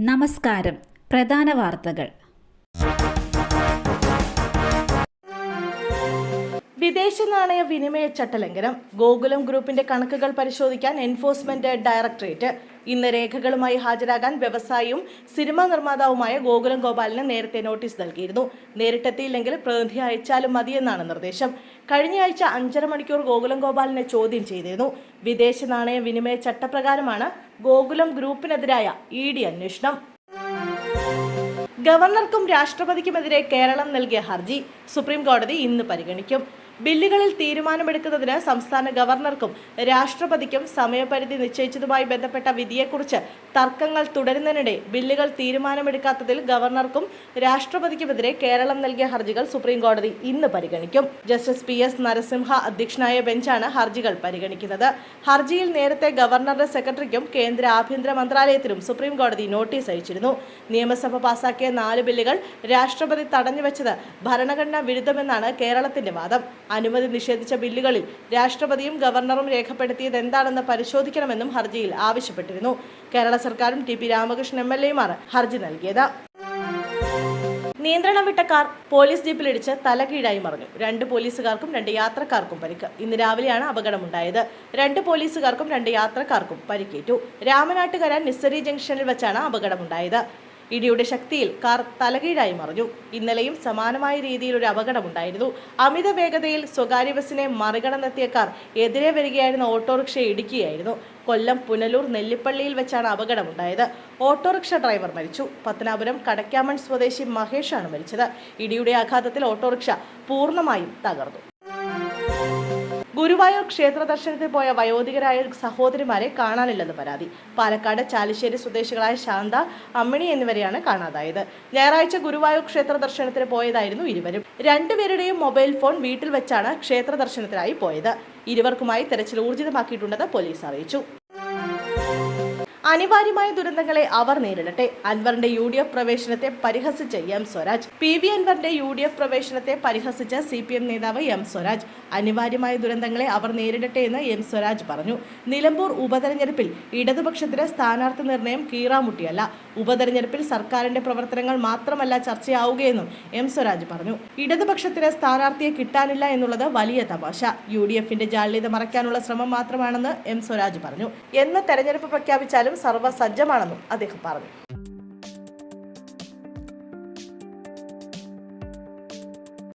നമസ്കാരം. പ്രധാന വാർത്തകൾ. വിദേശ നാണയ വിനിമയ ചട്ടലംഘനം. ഗോകുലം ഗ്രൂപ്പിന്റെ കണക്കുകൾ പരിശോധിക്കാൻ എൻഫോഴ്സ്മെന്റ് ഡയറക്ടറേറ്റ് ഇന്ന് രേഖകളുമായി ഹാജരാകാൻ വ്യവസായിയും സിനിമാ നിർമ്മാതാവുമായ ഗോകുലം ഗോപാലിന് നേരത്തെ നോട്ടീസ് നൽകിയിരുന്നു. നേരിട്ടെത്തിയില്ലെങ്കിൽ പ്രതിനിധി അയച്ചാലും മതിയെന്നാണ് നിർദ്ദേശം. കഴിഞ്ഞയാഴ്ച 5.5 മണിക്കൂർ ഗോകുലം ഗോപാലിനെ ചോദ്യം ചെയ്തിരുന്നു. വിദേശ നാണയ വിനിമയ ചട്ടപ്രകാരമാണ് ഗോകുലം ഗ്രൂപ്പിനെതിരായ ED അന്വേഷണം. ഗവർണർക്കും രാഷ്ട്രപതിക്കുമെതിരെ കേരളം നൽകിയ ഹർജി സുപ്രീം കോടതി ഇന്ന് പരിഗണിക്കും. ബില്ലുകളിൽ തീരുമാനമെടുക്കുന്നതിന് സംസ്ഥാന ഗവർണർക്കും രാഷ്ട്രപതിക്കും സമയപരിധി നിശ്ചയിച്ചതുമായി ബന്ധപ്പെട്ട വിധിയെക്കുറിച്ച് തർക്കങ്ങൾ തുടരുന്നതിനിടെ ബില്ലുകൾ തീരുമാനമെടുക്കാത്തതിൽ ഗവർണർക്കും രാഷ്ട്രപതിക്കുമെതിരെ കേരളം നൽകിയ ഹർജികൾ സുപ്രീം കോടതി ഇന്ന് പരിഗണിക്കും. ജസ്റ്റിസ് PS നരസിംഹ അധ്യക്ഷനായ ബെഞ്ചാണ് ഹർജികൾ പരിഗണിക്കുന്നത്. ഹർജിയിൽ നേരത്തെ ഗവർണറുടെ സെക്രട്ടറിക്കും കേന്ദ്ര ആഭ്യന്തര മന്ത്രാലയത്തിനും സുപ്രീം കോടതി നോട്ടീസ് അയച്ചിരുന്നു. നിയമസഭ പാസാക്കിയ 4 ബില്ലുകൾ രാഷ്ട്രപതി തടഞ്ഞുവെച്ചത് ഭരണഘടനാ വിരുദ്ധമെന്നാണ് കേരളത്തിന്റെ വാദം. അനുമതി നിഷേധിച്ച ബില്ലുകളിൽ രാഷ്ട്രപതിയും ഗവർണറും രേഖപ്പെടുത്തിയത് എന്താണെന്ന് പരിശോധിക്കണമെന്നും ഹർജിയിൽ ആവശ്യപ്പെട്ടിരുന്നു. കേരള സർക്കാരും TP രാമകൃഷ്ണൻ MLA-യുമാണ് ഹർജി നൽകിയത്. നിയന്ത്രണം വിട്ട കാർ പോലീസ് ജീപ്പിലിടിച്ച് തലകീഴായി മറിഞ്ഞു. 2 പോലീസുകാർക്കും 2 യാത്രക്കാർക്കും പരിക്ക്. ഇന്ന് രാവിലെയാണ് അപകടമുണ്ടായത്. 2 പോലീസുകാർക്കും 2 യാത്രക്കാർക്കും പരിക്കേറ്റു. രാമനാട്ടുകര നിസ്സരി ജംഗ്ഷനിൽ വെച്ചാണ് അപകടമുണ്ടായത്. ഇടിയുടെ ശക്തിയിൽ കാർ തലകീഴായി മറിഞ്ഞു. ഇന്നലെയും സമാനമായ രീതിയിൽ ഒരു അപകടമുണ്ടായിരുന്നു. അമിത വേഗതയിൽ സ്വകാര്യ ബസിനെ മറികടന്നെത്തിയ കാർ എതിരെ വരികയായിരുന്ന ഓട്ടോറിക്ഷയെ ഇടിക്കുകയായിരുന്നു. കൊല്ലം പുനലൂർ നെല്ലിപ്പള്ളിയിൽ വെച്ചാണ് അപകടമുണ്ടായത്. ഓട്ടോറിക്ഷ ഡ്രൈവർ മരിച്ചു. പത്തനാപുരം കടക്കാമൺ സ്വദേശി മഹേഷാണ് മരിച്ചത്. ഇടിയുടെ ആഘാതത്തിൽ ഓട്ടോറിക്ഷ പൂർണ്ണമായും തകർന്നു. ഗുരുവായൂർ ക്ഷേത്ര ദർശനത്തിൽ പോയ വയോധികരായ സഹോദരിമാരെ കാണാനില്ലെന്ന് പരാതി. പാലക്കാട് ചാലിശ്ശേരി സ്വദേശികളായ ശാന്ത, അമ്മിണി എന്നിവരെയാണ് കാണാതായത്. ഞായറാഴ്ച ഗുരുവായൂർ ക്ഷേത്ര ദർശനത്തിന് പോയതായിരുന്നു ഇരുവരും. 2 പേരുടെയും മൊബൈൽ ഫോൺ വീട്ടിൽ വെച്ചാണ് ക്ഷേത്ര ദർശനത്തിനായി പോയത്. ഇരുവർക്കുമായി തെരച്ചിൽ ഊർജിതമാക്കിയിട്ടുണ്ടെന്ന് പോലീസ് അറിയിച്ചു. അനിവാര്യമായ ദുരന്തങ്ങളെ അവർ നേരിടട്ടെ. അൻവറിന്റെ UDF പ്രവേശനത്തെ പരിഹസിച്ച് M സ്വരാജ്. PV അൻവറിന്റെ UDF പ്രവേശനത്തെ പരിഹസിച്ച് CPM നേതാവ് M സ്വരാജ്. അനിവാര്യമായ ദുരന്തങ്ങളെ അവർ നേരിടട്ടെ എന്ന് M സ്വരാജ് പറഞ്ഞു. നിലമ്പൂർ ഉപതെരഞ്ഞെടുപ്പിൽ ഇടതുപക്ഷത്തിന് സ്ഥാനാർത്ഥി നിർണയം കീറാമുട്ടിയല്ല. ഉപതെരഞ്ഞെടുപ്പിൽ സർക്കാരിന്റെ പ്രവർത്തനങ്ങൾ മാത്രമല്ല ചർച്ചയാവുകയെന്നും M സ്വരാജ് പറഞ്ഞു. ഇടതുപക്ഷത്തിന് സ്ഥാനാർത്ഥിയെ കിട്ടാനില്ല എന്നുള്ളത് വലിയ തമാശ. UDFന്റെ ജാള്യത മറയ്ക്കാനുള്ള ശ്രമം മാത്രമാണെന്ന് M സ്വരാജ് പറഞ്ഞു. എന്ന് തെരഞ്ഞെടുപ്പ് പ്രഖ്യാപിച്ചാലും സർവ്വസജ്ജമാണെന്നും അദ്ദേഹം പറഞ്ഞു.